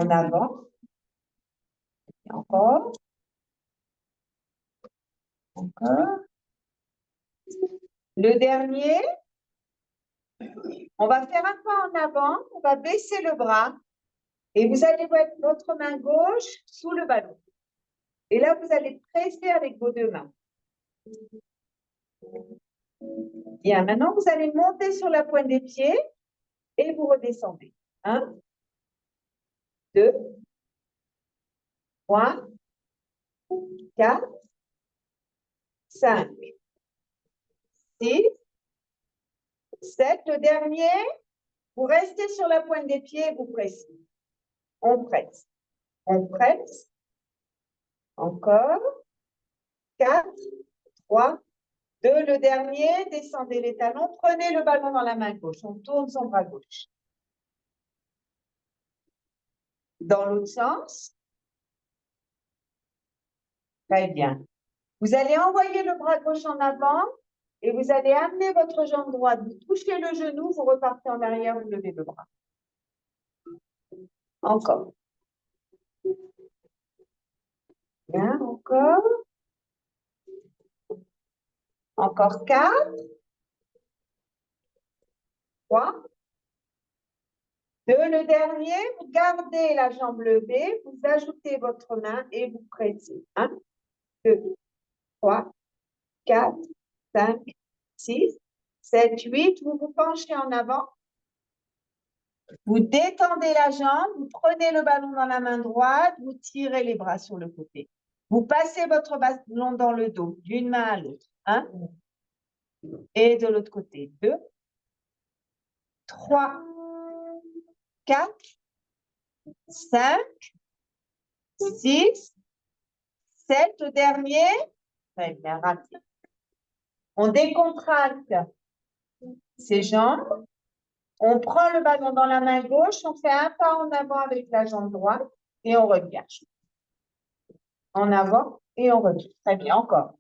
En avant. Et encore. Encore. Le dernier. On va faire un pas en avant. On va baisser le bras. Et vous allez mettre votre main gauche sous le ballon. Et là, vous allez presser avec vos deux mains. Bien, maintenant, vous allez monter sur la pointe des pieds et vous redescendez. 1, 2, 3, 4, 5, 6, 7. Le dernier, vous restez sur la pointe des pieds et vous pressez. On presse. On presse. Encore. 4, 3, 2. Le dernier, descendez les talons. Prenez le ballon dans la main gauche. On tourne son bras gauche. Dans l'autre sens. Très bien. Vous allez envoyer le bras gauche en avant et vous allez amener votre jambe droite. Vous touchez le genou, vous repartez en arrière, vous levez le bras. Encore. Bien, encore. Encore 4. 3. 2. Le dernier, vous gardez la jambe levée, vous ajoutez votre main et vous pressez. 1, 2, 3, 4, 5, 6, 7, 8. Vous vous penchez en avant. Vous détendez la jambe, vous prenez le ballon dans la main droite, vous tirez les bras sur le côté. Vous passez votre ballon dans le dos, d'une main à l'autre. 1. Et de l'autre côté. 2, 3, 4, 5, 6, 7. Le dernier. Très bien, rapide. On décontracte ses jambes. On prend le ballon dans la main gauche. On fait un pas en avant avec la jambe droite et on revient. En avant et on revient. Très bien, encore.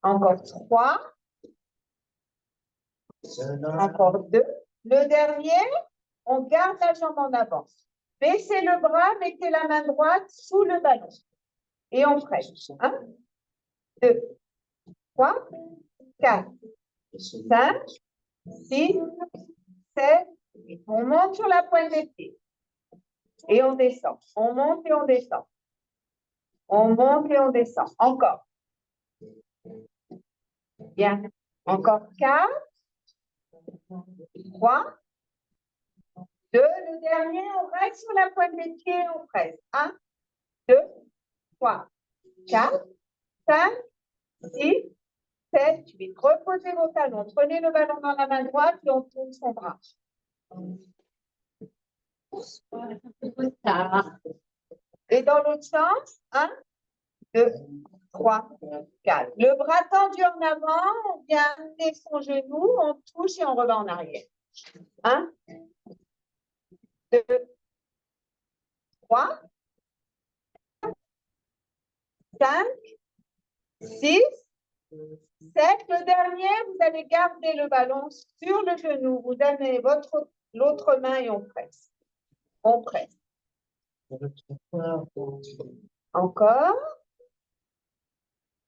Encore 3. Encore 2. Le dernier, on garde la jambe en avant. Baissez le bras, mettez la main droite sous le ballon. Et on presse. 1, 2, 3, 4, 5, 6, 7, 8. On monte sur la pointe des pieds. Et on descend. On monte et on descend. On monte et on descend. Encore. Bien. Encore 4, 3, 2. Le dernier, on reste sur la pointe des pieds et on presse. 1, 2, 3, 4, 5, 6, 7, 8. Reposez vos talons. Prenez le ballon dans la main droite et on tourne son bras. Et dans l'autre sens, 1, 2, 3, 4. Le bras tendu en avant, on vient amener son genou, on touche et on revient en arrière. 1, 2, 3, 5, 6, 7. Le dernier, vous allez garder le ballon sur le genou. Vous amenez l'autre main et on presse. On presse. Encore.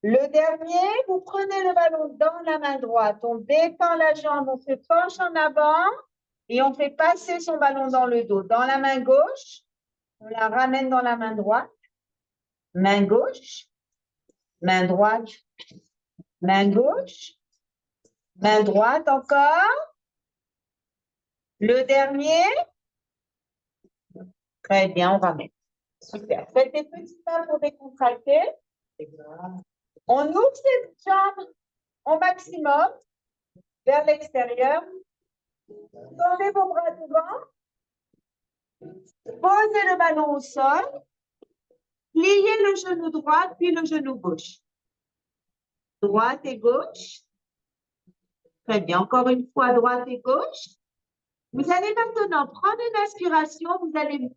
Le dernier, vous prenez le ballon dans la main droite. On détend la jambe, on se penche en avant et on fait passer son ballon dans le dos. Dans la main gauche, on la ramène dans la main droite. Main gauche, main droite, main gauche, main droite encore. Le dernier. Très bien, on ramène. Super. Faites des petits pas pour décontracter. On ouvre cette jambe au maximum vers l'extérieur. Tendez vos bras devant. Posez le ballon au sol. Pliez le genou droit, puis le genou gauche. Droite et gauche. Très bien. Encore une fois, droite et gauche. Vous allez maintenant prendre une inspiration. Vous allez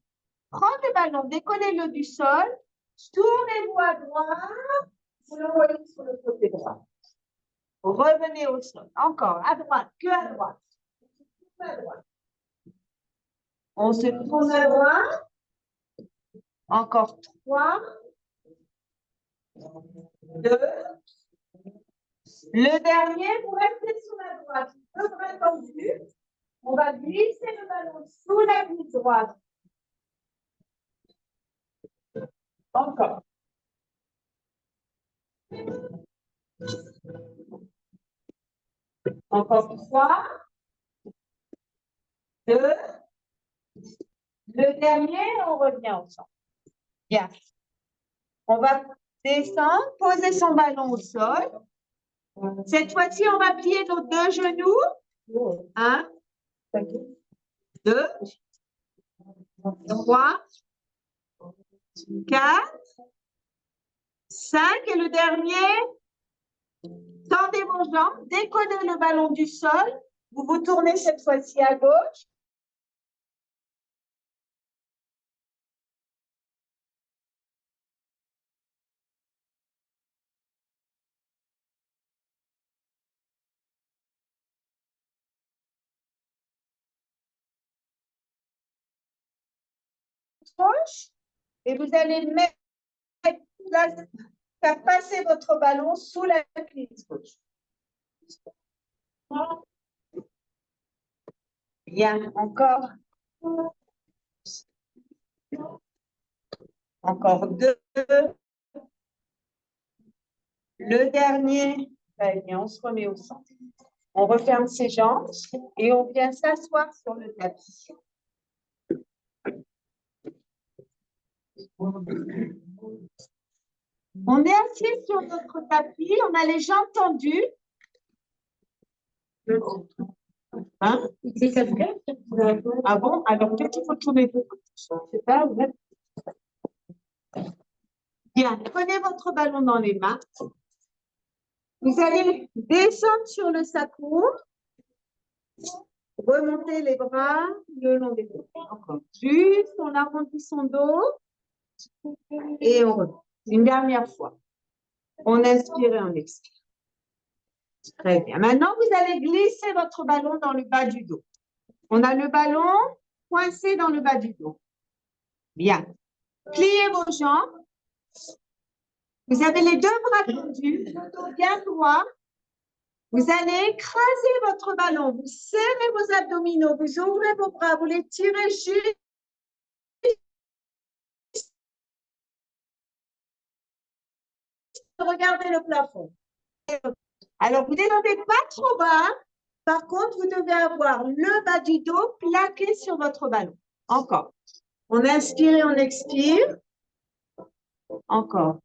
prendre le ballon, décollez-le du sol. Tournez-vous à droite. Vous le voyez sur le côté droit. Revenez au sol. Encore, à droite, que à droite. À droite. On se tourne à droite. Encore 3, 2. Le dernier, vous restez sur la droite. Le bras tendu. On va glisser le ballon sous la cuisse droite. Encore. Encore 3, 2. Le dernier, on revient ensemble. Bien. On va descendre, poser son ballon au sol. Cette fois-ci, on va plier nos 2 genoux. 1, 2, 3, 4, 5. Et le dernier, tendez vos jambes, décollez le ballon du sol. Vous vous tournez cette fois-ci à gauche. Et vous allez faire passer votre ballon sous la cuisse gauche. Bien, encore. Encore 2. Le dernier. Très bien, on se remet au centre. On referme ses jambes et on vient s'asseoir sur le tapis. On est assis sur notre tapis, on a les jambes tendues. Hein? Ah bon? Alors peut-être qu'il faut tourner de côté. Je ne sais pas. Bien, prenez votre ballon dans les mains. Vous allez descendre sur le sacrum. Remontez les bras le long des côtés. Encore. Juste, on arrondit son dos. Et on remonte. Une dernière fois. On inspire et on expire. Très bien. Maintenant, vous allez glisser votre ballon dans le bas du dos. On a le ballon coincé dans le bas du dos. Bien. Pliez vos jambes. Vous avez les 2 bras tendus, le dos bien droit. Vous allez écraser votre ballon. Vous serrez vos abdominaux. Vous ouvrez vos bras. Vous les tirez juste. Regardez le plafond. Alors, vous ne descendez pas trop bas. Par contre, vous devez avoir le bas du dos plaqué sur votre ballon. Encore. On inspire et on expire. Encore.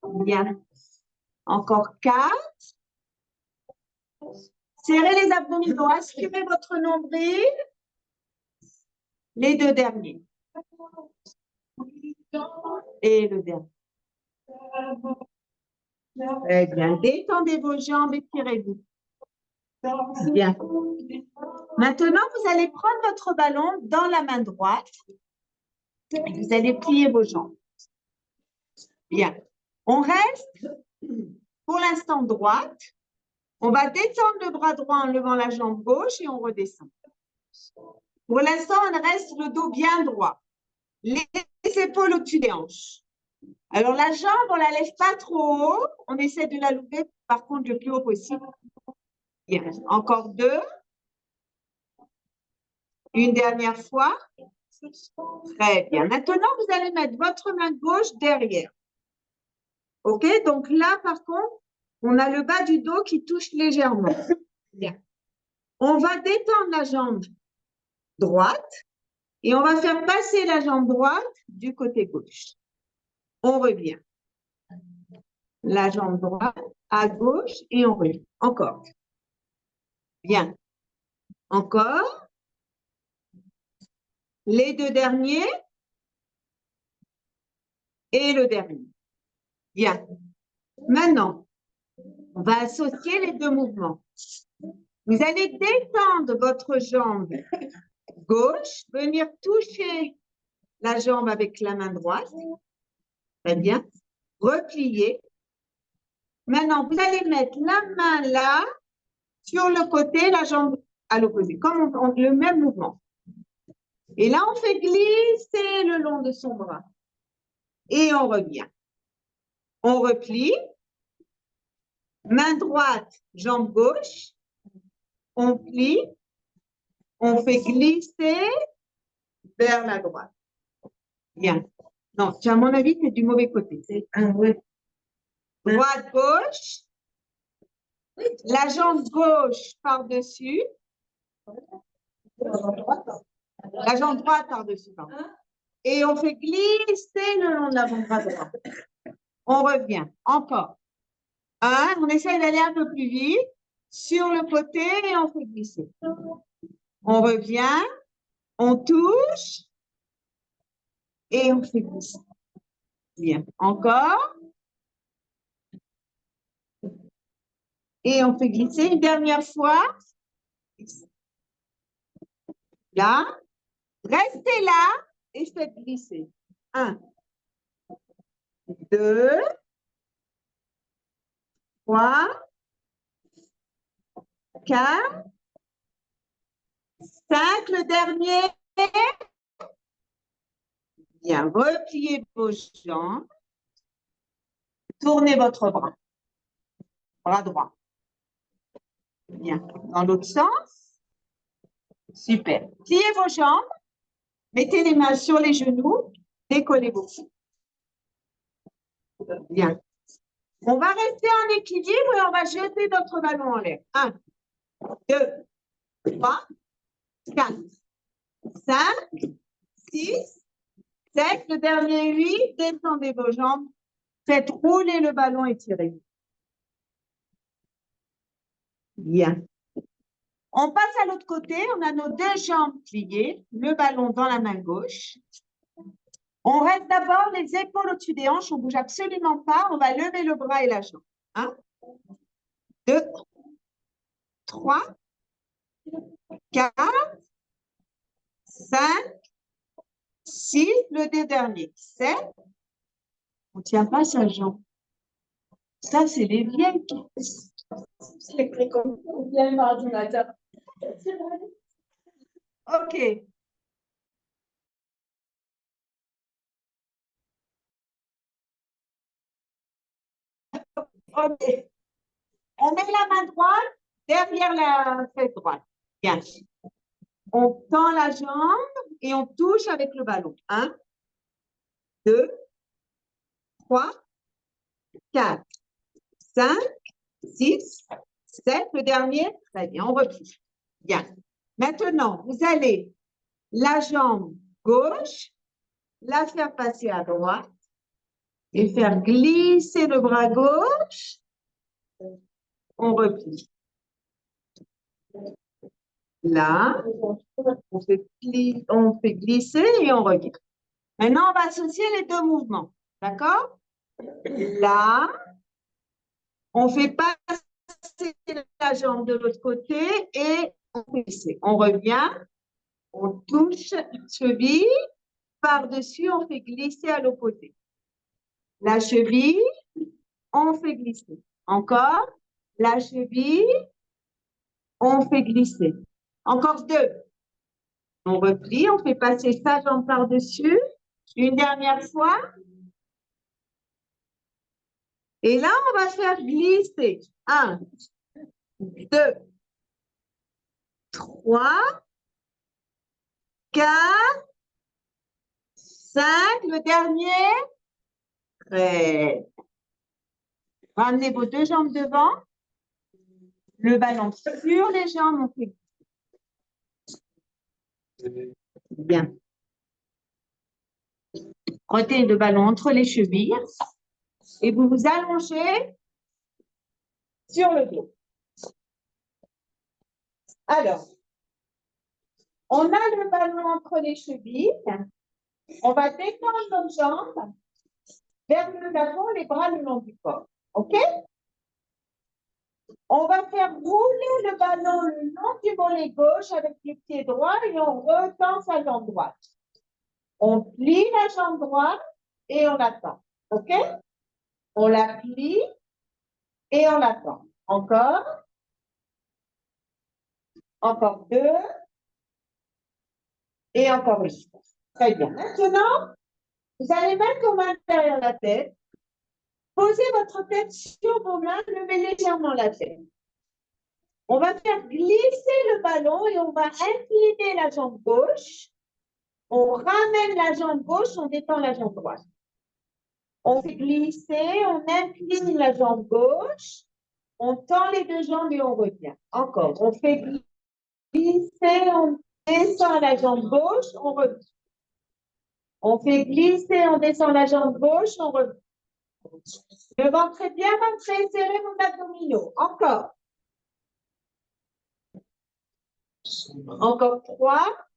Bien. Encore 4. Serrez les abdominaux. Aspirez votre nombril. Les 2 derniers. Et le dernier. Très bien. Détendez vos jambes, étirez-vous. Bien. Maintenant, vous allez prendre votre ballon dans la main droite et vous allez plier vos jambes. Bien. On reste pour l'instant droite. On va détendre le bras droit en levant la jambe gauche et on redescend. Pour l'instant, on reste le dos bien droit. Les épaules au-dessus des hanches. Alors, la jambe, on ne la lève pas trop haut. On essaie de la lever, par contre, le plus haut possible. Bien. Encore 2. Une dernière fois. Très bien. Maintenant, vous allez mettre votre main gauche derrière. OK? Donc là, par contre, on a le bas du dos qui touche légèrement. Bien. On va détendre la jambe droite et on va faire passer la jambe droite du côté gauche. On revient. La jambe droite à gauche et on revient. Encore. Bien. Encore. Les 2 derniers. Et le dernier. Bien. Maintenant, on va associer les 2 mouvements. Vous allez détendre votre jambe gauche, venir toucher la jambe avec la main droite. Très bien. Replier. Maintenant, vous allez mettre la main là, sur le côté, la jambe à l'opposé, comme le même mouvement. Et là, on fait glisser le long de son bras. Et on revient. On replie. Main droite, jambe gauche. On plie. On fait glisser vers la droite. Bien. Non, à mon avis, c'est du mauvais côté. Ouais. Droite, gauche. La jambe gauche par-dessus. La jambe droite par-dessus. Et on fait glisser le long de l'avant-bras droit. On revient. Encore. On essaye d'aller un peu plus vite. Sur le côté et on fait glisser. On revient. On touche. Et on fait glisser. Bien. Encore. Et on fait glisser une dernière fois. Là. Restez là et faites glisser. 1, 2, 3, 4, 5. Le dernier. Bien. Repliez vos jambes. Tournez votre bras. Bras droit. Bien. Dans l'autre sens. Super. Pliez vos jambes. Mettez les mains sur les genoux. Décollez vos pieds. Bien. On va rester en équilibre et on va jeter notre ballon en l'air. 1, 2, 3, 4, 5, 6, 7. Le dernier 8. Descendez vos jambes. Faites rouler le ballon et tirez. Bien. On passe à l'autre côté. On a nos 2 jambes pliées. Le ballon dans la main gauche. On reste d'abord les épaules au-dessus des hanches. On ne bouge absolument pas. On va lever le bras et la jambe. 1, 2, 3, 4, 5, 6. Le dernier. 7. On ne tient pas sa jambe. Ça, c'est les vieilles qui... C'est très comme bien le ordinateur. OK. OK. On met la main droite derrière la fesse droite. Bien. On tend la jambe et on touche avec le ballon. 1, 2, 3, 4, 5, 6, 7. Le dernier. Très bien. On replie. Bien. Maintenant, vous allez la jambe gauche, la faire passer à droite et faire glisser le bras gauche. On replie. Là, on fait glisser et on revient. Maintenant, on va associer les 2 mouvements. D'accord? Là, on fait passer la jambe de l'autre côté et on fait glisser. On revient, on touche cheville, par-dessus, on fait glisser à l'opposé. La cheville, on fait glisser. Encore, la cheville, on fait glisser. Encore 2. On replie, on fait passer sa jambe par-dessus. Une dernière fois. Et là, on va faire glisser. 1, 2, 3, 4, 5. Le dernier. Très. Ramenez vos 2 jambes devant. Le ballon sur les jambes. On fait bien. Retenez le ballon entre les chevilles. Et vous vous allongez sur le dos. Alors, on a le ballon entre les chevilles. On va détendre nos jambes vers le plafond, les bras le long du corps. OK? On va faire rouler le ballon le long du mollet gauche avec le pied droit et on retend sa jambe droite. On plie la jambe droite et on l'attend. OK? On la plie et on l'attend. Encore. Encore 2. Et encore une fois. Très bien. Maintenant, vous allez mettre vos mains derrière la tête. Posez votre tête sur vos mains, levez légèrement la tête. On va faire glisser le ballon et on va incliner la jambe gauche. On ramène la jambe gauche, on détend la jambe droite. On fait glisser, on incline la jambe gauche, on tend les deux jambes et on revient. Encore, on fait glisser, on descend la jambe gauche, on revient. On fait glisser, on descend la jambe gauche, on revient. Le ventre est bien rentré, serrez vos abdominaux. Encore. Encore 3.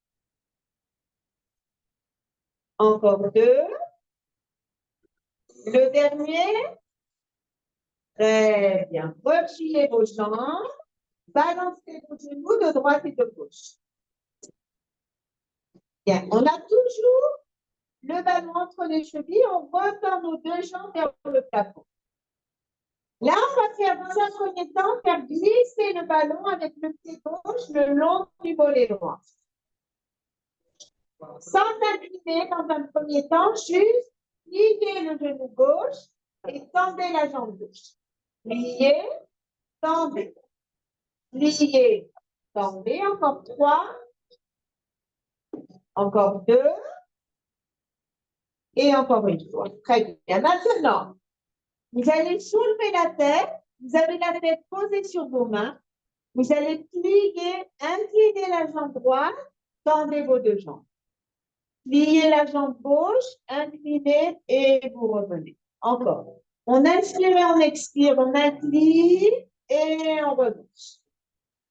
Encore 2. Le dernier. Très bien. Reculez vos jambes. Balancez vos genoux de droite et de gauche. Bien. On a toujours le ballon entre les chevilles. On retend nos deux jambes vers le plafond. Là, on va faire dans un premier temps, faire glisser le ballon avec le pied gauche le long du mollet droit. Sans incliner dans un premier temps, juste pliez le genou gauche et tendez la jambe gauche. Pliez, tendez. Pliez, tendez. Encore 3. Encore 2. Et encore une fois. Très bien. Maintenant, vous allez soulever la tête. Vous avez la tête posée sur vos mains. Vous allez plier, incliner la jambe droite, tendez vos deux jambes. Pliez la jambe gauche, inclinez et vous revenez. Encore. On inspire et on expire, on incline et on revient.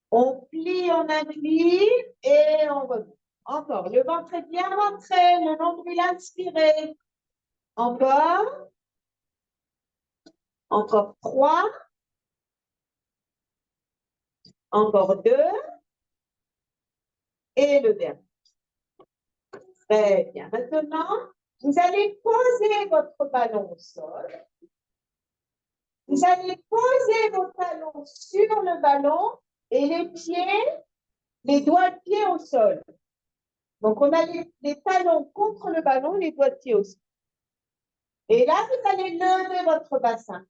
On plie, on incline et on revient. Encore. Le ventre est bien rentré, le nombril inspiré. Encore. Encore 3. Encore 2. Et le dernier. Très bien. Maintenant, vous allez poser votre ballon au sol. Vous allez poser vos talons sur le ballon et les pieds, les doigts de pied au sol. Donc, on a les talons contre le ballon, les doigts de pied au sol. Et là, vous allez lever votre bassin.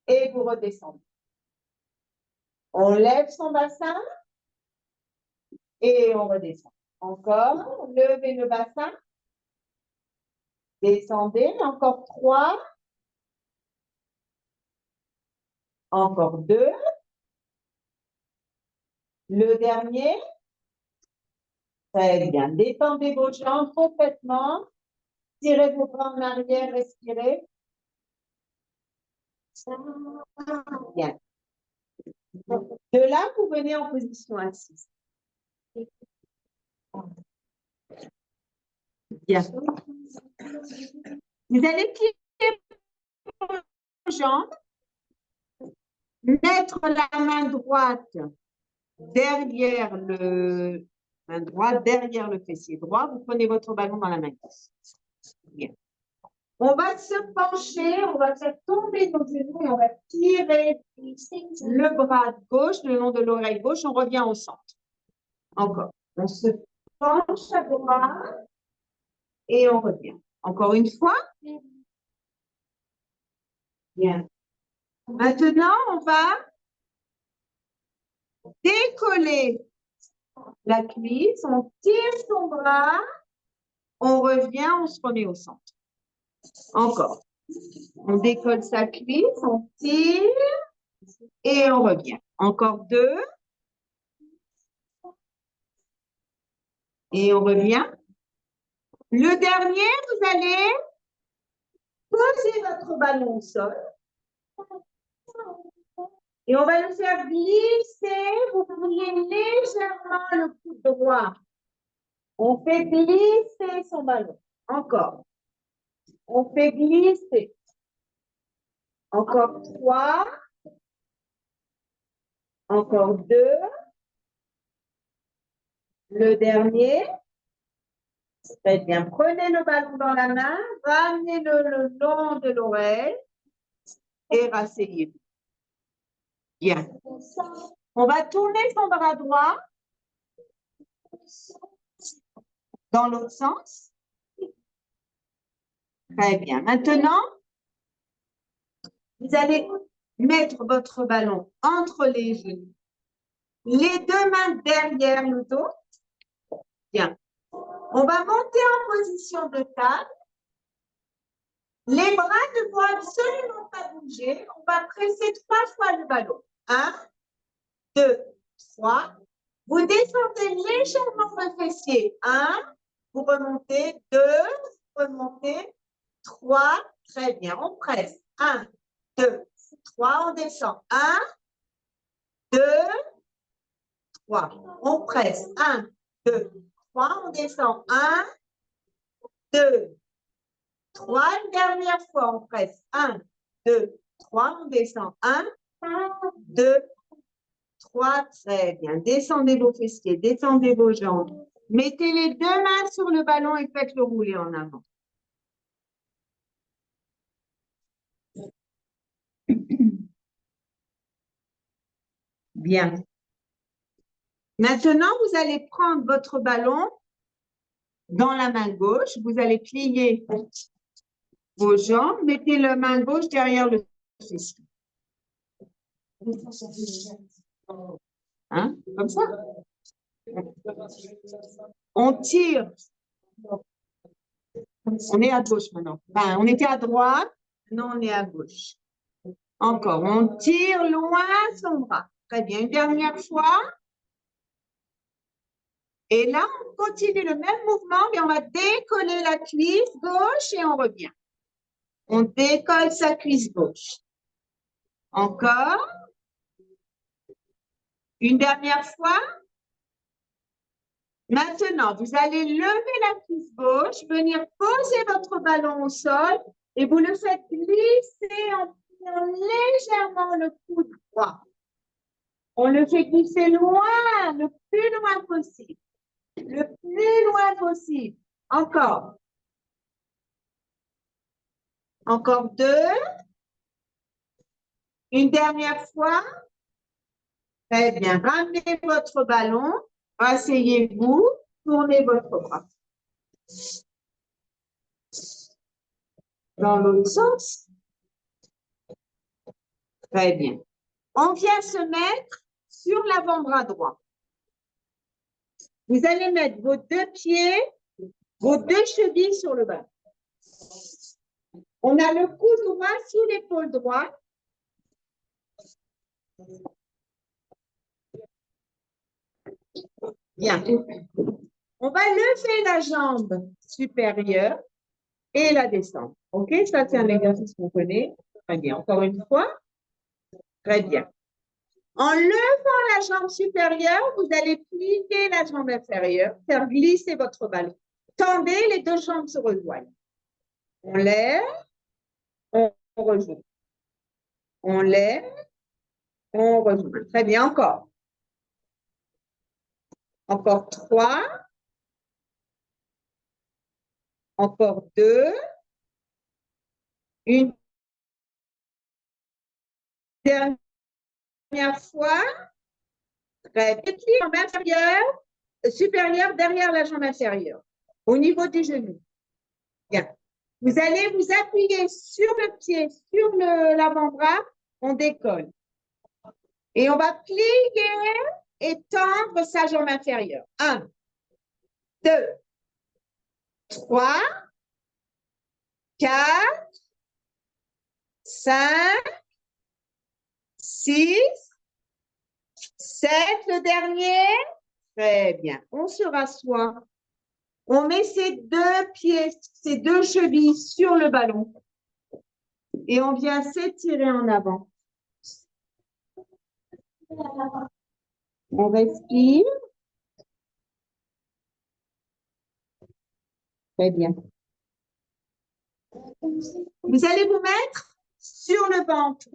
Et vous redescendez. On lève son bassin et on redescend. Encore, levez le bassin. Descendez, encore 3. Encore 2. Le dernier. Très bien. Détendez vos jambes complètement. Tirez vos bras en arrière, respirez. Bien. De là, vous venez en position assise. Bien. Vous allez plier vos jambes. Mettre la main droite derrière le fessier droit. Vous prenez votre ballon dans la main gauche. Bien. On va se pencher, on va faire tomber nos genoux et on va tirer le bras gauche le long de l'oreille gauche. On revient au centre. Encore. On se penche à droite et on revient. Encore une fois. Bien. Maintenant, on va décoller la cuisse. On tire son bras. On revient, on se remet au centre. Encore. On décolle sa cuisse, on tire et on revient. Encore 2. Et on revient. Le dernier, vous allez poser votre ballon au sol. Et on va le faire glisser. Vous pliez légèrement le coude droit. On fait glisser son ballon. Encore. On fait glisser. Encore 3. Encore 2. Le dernier. Très bien. Prenez le ballon dans la main, ramenez-le le long de l'oreille et rasseyez-vous. Bien. On va tourner son bras droit dans l'autre sens. Très bien. Maintenant, vous allez mettre votre ballon entre les genoux. Les deux mains derrière le dos. Bien. On va monter en position de table. Les bras ne vont absolument pas bouger. On va presser 3 fois le ballon. 1, 2, 3. Vous descendez légèrement le fessier. 1, vous remontez. 2, remontez. 3, très bien. On presse. 1, 2, 3, on descend. 1, 2, 3. On presse. 1, 2, 3, on descend. 1, 2, 3. Une dernière fois, on presse. 1, 2, 3, on descend. 1, 2, 3. Très bien. Descendez vos fessiers, descendez vos jambes. Mettez les deux mains sur le ballon et faites-le rouler en avant. Bien. Maintenant, vous allez prendre votre ballon dans la main gauche. Vous allez plier vos jambes. Mettez la main gauche derrière le fessier. Hein? Comme ça. On tire. On est à gauche maintenant. Enfin, on était à droite. Maintenant, on est à gauche. Encore. On tire loin son bras. Très bien. Une dernière fois. Et là, on continue le même mouvement, mais on va décoller la cuisse gauche et on revient. On décolle sa cuisse gauche. Encore. Une dernière fois. Maintenant, vous allez lever la cuisse gauche, venir poser votre ballon au sol et vous le faites glisser en pliant légèrement le coude droit. On le fait glisser loin, le plus loin possible. Le plus loin possible. Encore. Encore 2. Une dernière fois. Très bien. Ramenez votre ballon. Asseyez-vous. Tournez votre bras. Dans l'autre sens. Très bien. On vient se mettre sur l'avant-bras droit. Vous allez mettre vos deux pieds, vos deux chevilles sur le bas. On a le cou droit sous l'épaule droite. Bien. On va lever la jambe supérieure et la descendre. OK? Ça, c'est un exercice qu'on connaît. Très bien. Encore une fois. Très bien. En levant la jambe supérieure, vous allez plier la jambe inférieure, faire glisser votre ballon. Tendez, les deux jambes se rejoignent. On lève, on rejoint. On lève, on rejoint. Très bien, encore. Encore 3. Encore 2. Une dernière fois. Très bien. Jambe inférieure, supérieure derrière la jambe inférieure, au niveau du genou. Bien. Vous allez vous appuyer sur le pied, sur l'avant-bras, on décolle. Et on va plier et tendre sa jambe inférieure. 1, 2, 3, 4, 5, 6, 7, le dernier. Très bien. On se rassoit. On met ses deux pieds, ses deux chevilles sur le ballon. Et on vient s'étirer en avant. On respire. Très bien. Vous allez vous mettre sur le ventre.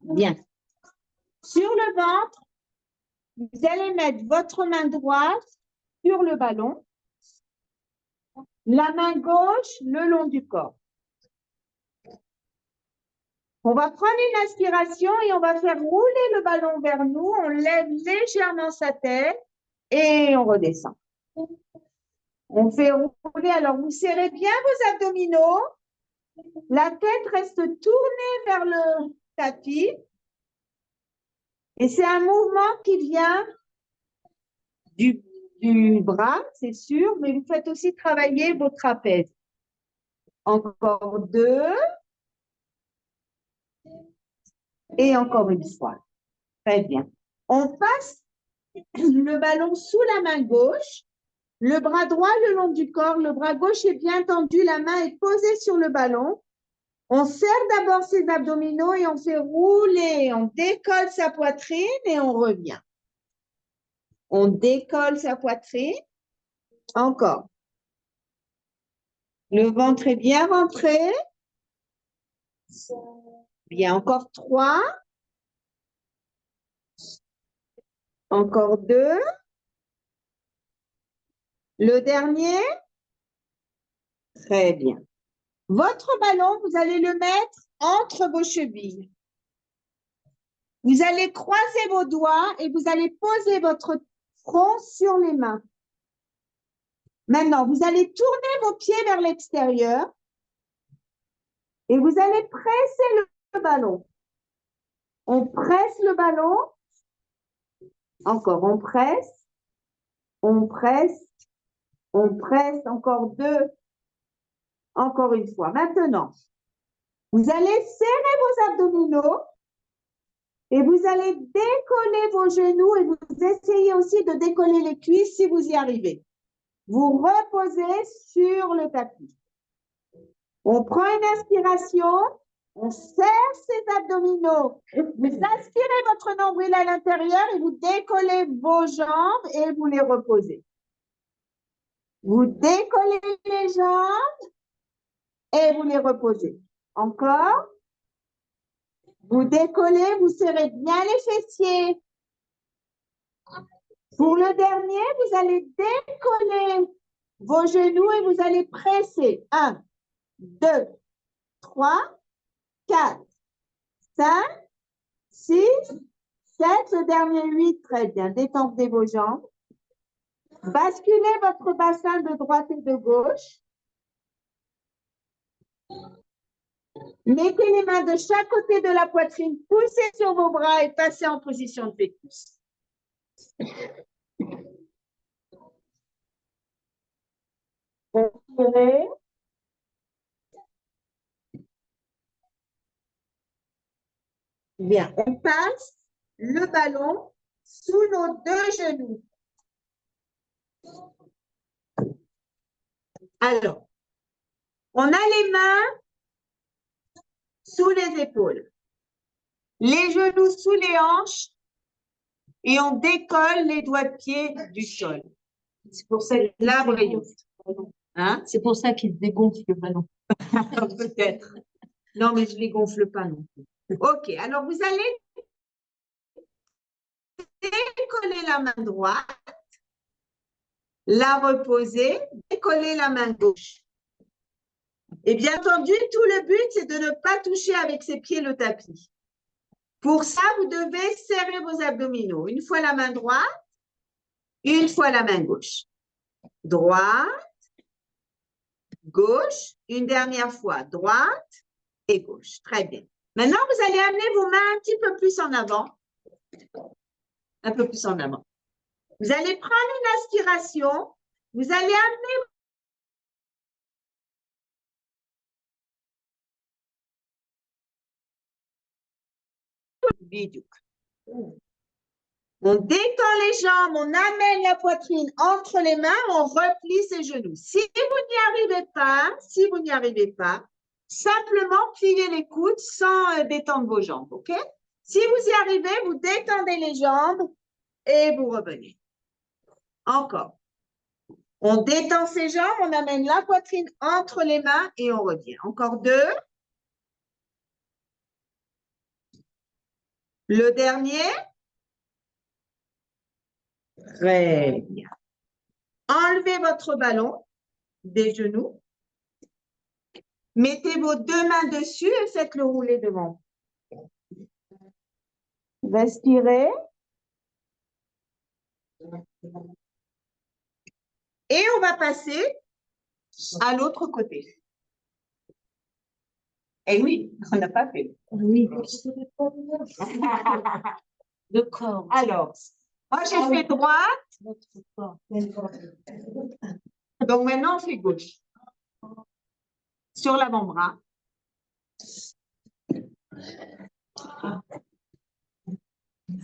Bien. Sur le ventre, vous allez mettre votre main droite sur le ballon. La main gauche le long du corps. On va prendre une inspiration et on va faire rouler le ballon vers nous. On lève légèrement sa tête et on redescend. On fait rouler. Alors, vous serrez bien vos abdominaux. La tête reste tournée vers le tapis. Et c'est un mouvement qui vient du bras, c'est sûr, mais vous faites aussi travailler vos trapèzes. Encore 2. Et encore une fois. Très bien. On passe le ballon sous la main gauche, le bras droit le long du corps, le bras gauche est bien tendu, la main est posée sur le ballon. On serre d'abord ses abdominaux et on fait rouler. On décolle sa poitrine et on revient. On décolle sa poitrine. Encore. Le ventre est bien rentré. Bien, encore 3. Encore 2. Le dernier. Très bien. Votre ballon, vous allez le mettre entre vos chevilles. Vous allez croiser vos doigts et vous allez poser votre front sur les mains. Maintenant, vous allez tourner vos pieds vers l'extérieur et vous allez presser le ballon. On presse le ballon. Encore, on presse. On presse. On presse. Encore 2. Encore une fois. Maintenant, vous allez serrer vos abdominaux et vous allez décoller vos genoux et vous essayez aussi de décoller les cuisses si vous y arrivez. Vous reposez sur le tapis. On prend une inspiration, on serre ses abdominaux. Vous aspirez votre nombril à l'intérieur et vous décollez vos jambes et vous les reposez. Vous décollez les jambes et vous les reposez. Encore. Vous décollez, vous serrez bien les fessiers. Pour le dernier, vous allez décoller vos genoux et vous allez presser. 1, 2, 3, 4, 5, 6, 7, le dernier 8. Très bien. Détendez vos jambes. Basculez votre bassin de droite et de gauche. Mettez les mains de chaque côté de la poitrine, poussez sur vos bras et passez en position de fœtus. Inspirez. Bien, on passe le ballon sous nos 2 genoux. Alors, on a les mains sous les épaules, les genoux sous les hanches et on décolle les doigts de pied du sol. C'est pour ça que l'arbre est hein? C'est pour ça qu'il dégonfle le ballon. Peut-être. Non, mais je ne les gonfle pas non plus. OK, alors vous allez décoller la main droite, la reposer, décoller la main gauche. Et bien entendu, tout le but, c'est de ne pas toucher avec ses pieds le tapis. Pour ça, vous devez serrer vos abdominaux. Une fois la main droite, une fois la main gauche. Droite, gauche, une dernière fois, droite et gauche. Très bien. Maintenant, vous allez amener vos mains un petit peu plus en avant. Un peu plus en avant. Vous allez prendre une inspiration. Vous allez amener Bidou. On détend les jambes, on amène la poitrine entre les mains, on replie ses genoux. Si vous n'y arrivez pas, simplement pliez les coudes sans détendre vos jambes, ok? Si vous y arrivez, vous détendez les jambes et vous revenez. Encore. On détend ses jambes, on amène la poitrine entre les mains et on revient. Encore 2. Le dernier. Très bien. Enlevez votre ballon. des genoux. Mettez vos deux mains dessus et faites-le rouler devant. Respirez. Et on va passer à l'autre côté. Eh oui, on n'a pas fait. Oui. Le corps. Alors, moi j'ai fait droite, Notre corps. donc maintenant on fait gauche. Sur l'avant-bras.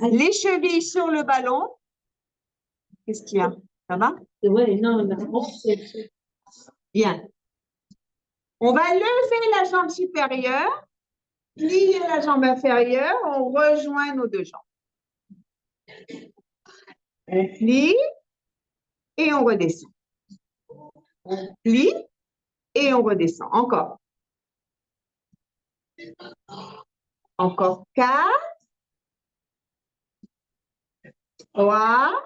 Les chevilles sur le ballon. Qu'est-ce qu'il y a? Ça va? Oui, non, non. Bien. On va lever la jambe supérieure, plier la jambe inférieure, on rejoint nos deux jambes. On plie et on redescend. On plie et on redescend. Encore. Encore 4, 3,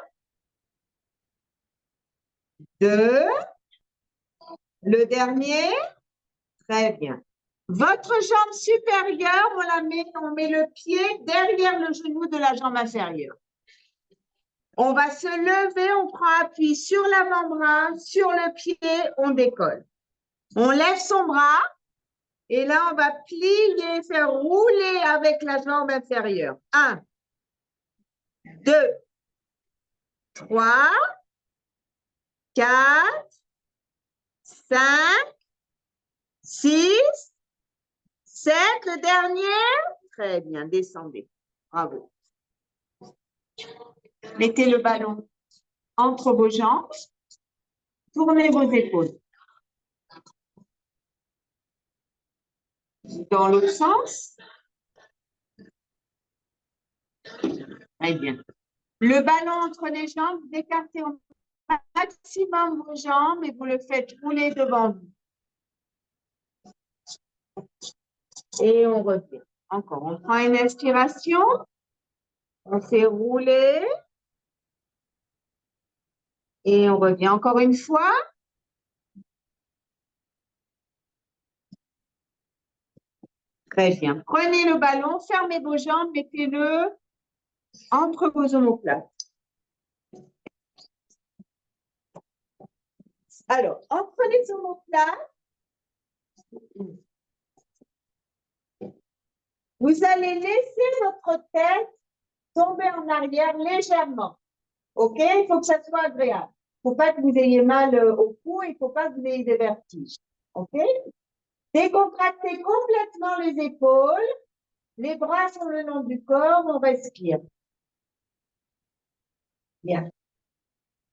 2, le dernier. Très bien. Votre jambe supérieure, on met le pied derrière le genou de la jambe inférieure. On va se lever, on prend appui sur l'avant-bras, sur le pied, on décolle. On lève son bras et là, on va plier, faire rouler avec la jambe inférieure. 1, 2, 3, 4, 5, 6, 7, le dernier. Très bien, descendez. Bravo. Mettez le ballon entre vos jambes. Tournez vos épaules. Dans l'autre sens. Très bien. Le ballon entre les jambes, vous écartez au maximum vos jambes et vous le faites rouler devant vous. Et on revient. Encore, on prend une inspiration. On fait rouler. Et on revient encore une fois. Très bien. Prenez le ballon, fermez vos jambes, mettez-le entre vos omoplates. Alors, entre les omoplates, vous allez laisser votre tête tomber en arrière légèrement. OK? Il faut que ça soit agréable. Il ne faut pas que vous ayez mal au cou, il ne faut pas que vous ayez des vertiges. OK? Décontractez complètement les épaules. Les bras sont le long du corps, on respire. Bien.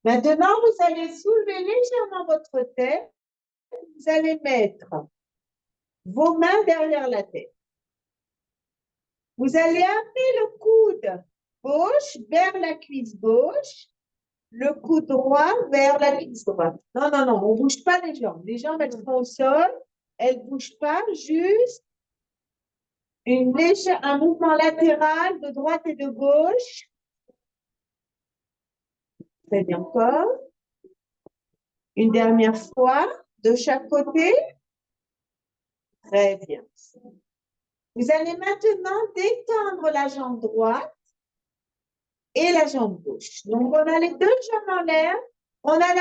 Maintenant, vous allez soulever légèrement votre tête. Vous allez mettre vos mains derrière la tête. Vous allez amener le coude gauche vers la cuisse gauche, le coude droit vers la cuisse droite. Non, non, non, on ne bouge pas les jambes. Les jambes, elles sont au sol. Elles ne bougent pas, juste un mouvement latéral de droite et de gauche. Très bien encore. Une dernière fois, de chaque côté. Très bien. Vous allez maintenant détendre la jambe droite et la jambe gauche. Donc, on a les deux jambes en l'air. On a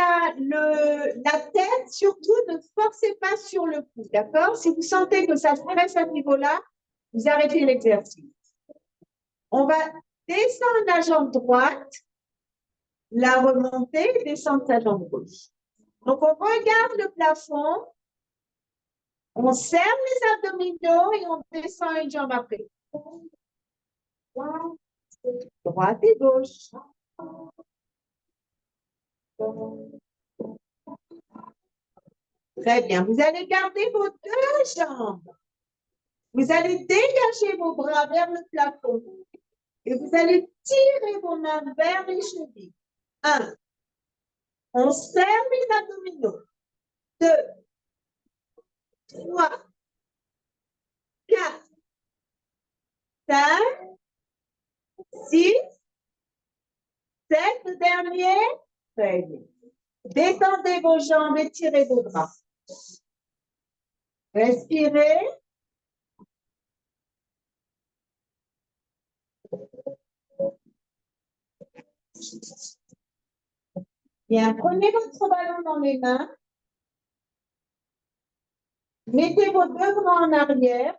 la tête, surtout, ne forcez pas sur le cou, d'accord? Si vous sentez que ça stresse à ce niveau-là, vous arrêtez l'exercice. On va descendre la jambe droite, la remonter et descendre sa jambe gauche. Donc, on regarde le plafond, on serre les abdominaux et on descend une jambe après. Droite et gauche. Très bien. Vous allez garder vos deux jambes. Vous allez dégager vos bras vers le plafond. Et vous allez tirer vos mains vers les chevilles. 1. On serre les abdominaux. 2. 3. 4. 5. 6. 7. Le dernier. Très bien. Détendez vos jambes, étirez vos bras. Respirez. Bien, prenez votre ballon dans les mains. Mettez vos deux bras en arrière.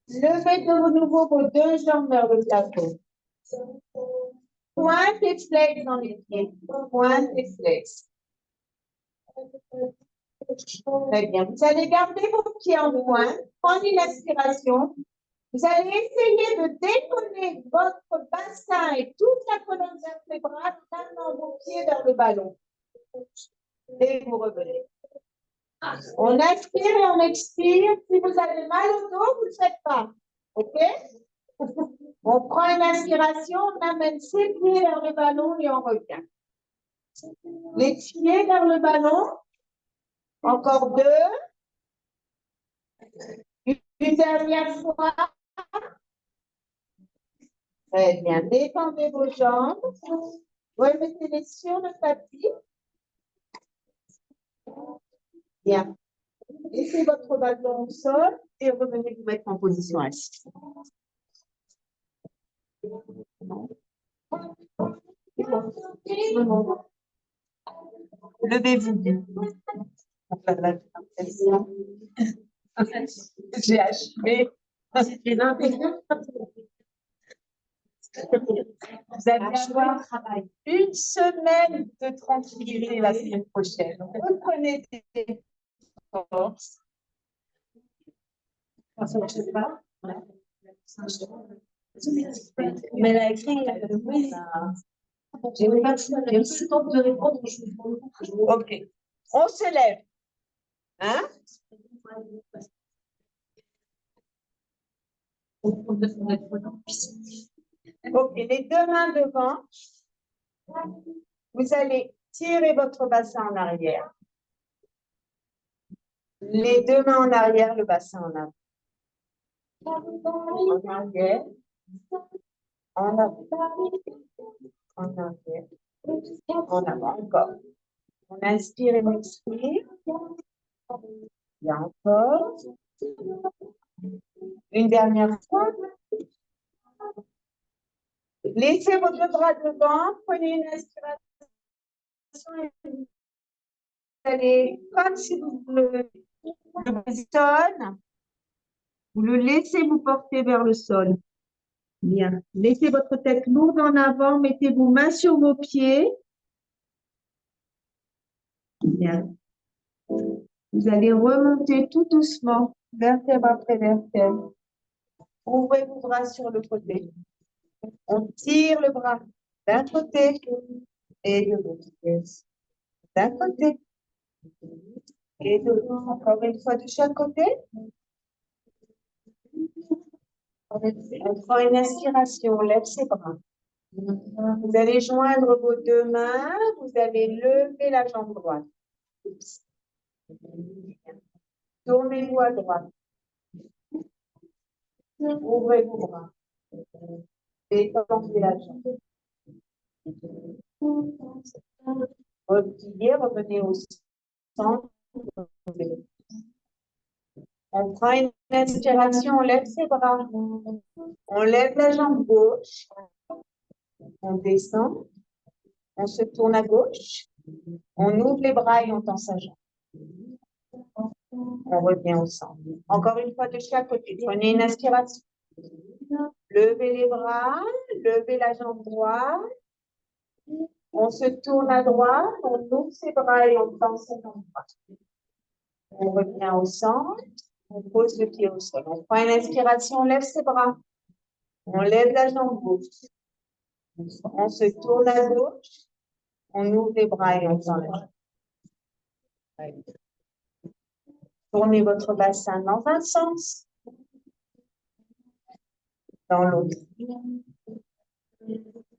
Levez de nouveau vos deux jambes vers le plateau. Pointe et flex dans les pieds. Pointe et flex. Très bien. Vous allez garder vos pieds en pointe. Prenez une inspiration. Vous allez essayer de décoller votre bassin et toute la colonne vertébrale en amenant vos pieds vers le ballon. Et vous revenez. On inspire et on expire. Si vous avez mal au dos, vous ne le faites pas. OK? On prend une inspiration, on amène ses pieds vers le ballon et on revient. Les pieds vers le ballon. Encore deux. Une dernière fois. Très bien. Détendez vos jambes. Remettez-les sur le tapis. Bien. Laissez votre ballon au sol et revenez vous mettre en position assise. Levez-vous. J'ai achevé. Vous allez avoir une semaine de tranquillité la semaine prochaine. Reprenez des forces. Mais elle a écrit, oui. J'ai même pas le temps de répondre. OK. On se lève. Hein? OK. Les deux mains devant. Vous allez tirer votre bassin en arrière. Les deux mains en arrière, le bassin en avant. En arrière. En avant. En arrière. En avant. Encore. On inspire et on expire. Et encore. Une dernière fois. Laissez vos deux bras devant. Prenez une inspiration. Et vous allez, comme si vous le pistonne, vous le laissez vous porter vers le sol. Bien. Laissez votre tête lourde en avant. Mettez vos mains sur vos pieds. Bien. Vous allez remonter tout doucement, vertèbre après vertèbre. Ouvrez vos bras sur le côté. On tire le bras d'un côté et de l'autre. D'un côté et de l'autre. Encore une fois de chaque côté. On prend une inspiration, on lève ses bras. Vous allez joindre vos deux mains, vous allez lever la jambe droite. Tournez-vous à droite. Ouvrez vos bras. Détendez la jambe. Repliez, revenez au centre. On prend une inspiration, on lève ses bras. On lève la jambe gauche. On descend. On se tourne à gauche. On ouvre les bras et on tend sa jambe. On revient au centre. Encore une fois de chaque côté. Prenez une inspiration. Levez les bras. Levez la jambe droite. On se tourne à droite. On ouvre ses bras et on tend sa jambe droite. On revient au centre. On pose le pied au sol. On prend une inspiration. On lève ses bras. On lève la jambe gauche. On se tourne à gauche. On ouvre les bras et on tend la jambe. Tournez votre bassin dans un sens, dans l'autre.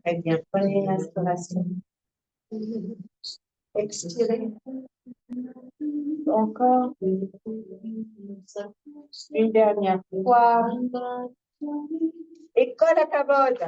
Très bien. Prenez une inspiration. Expirez. Encore. Une dernière fois. École à Cabode.